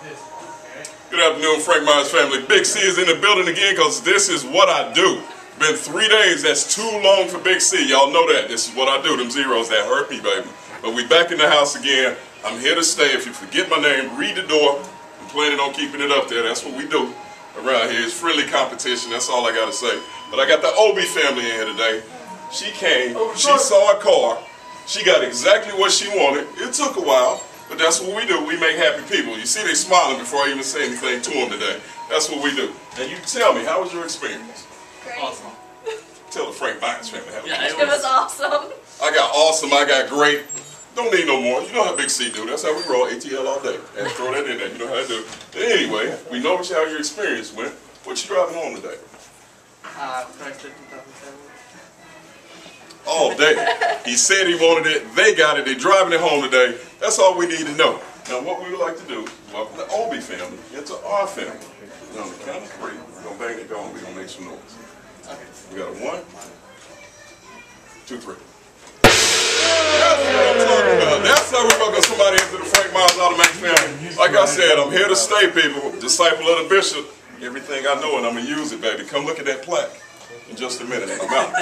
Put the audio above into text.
Good afternoon, Frank Myers family. Big C is in the building again because this is what I do. Been 3 days, that's too long for Big C. Y'all know that. This is what I do, them zeros that hurt me, baby. But we back in the house again. I'm here to stay. If you forget my name, read the door. I'm planning on keeping it up there. That's what we do around here. It's friendly competition. That's all I got to say. But I got the Obi family in here today. She came, she saw a car. She got exactly what she wanted. It took a while, but that's what we do. We make happy people. You see they smiling before I even say anything to them today. That's what we do. And you tell me, how was your experience? Great. Awesome. Tell the Frank Myers family how It was awesome. I got awesome, I got great. Don't need no more. You know how Big C do. That's how we roll ATL all day. And throw that in there. You know how I do. But anyway, we know how your experience went. What you driving home today? Chrysler 2007. All day. He said he wanted it. They got it. They're driving it home today. That's all we need to know. Now, what we would like to do, welcome the Obi family into our family. Now, on the count of 3, we're going to bang it going. We're going to make some noise. Okay. We got a 1, 2, 3. That's what I'm talking about. That's how we welcome somebody into the Frank Myers Automatic family. Like I said, I'm here to stay, people. Disciple of the bishop. Everything I know, and I'm going to use it, baby. Come look at that plaque in just a minute, and I'm out.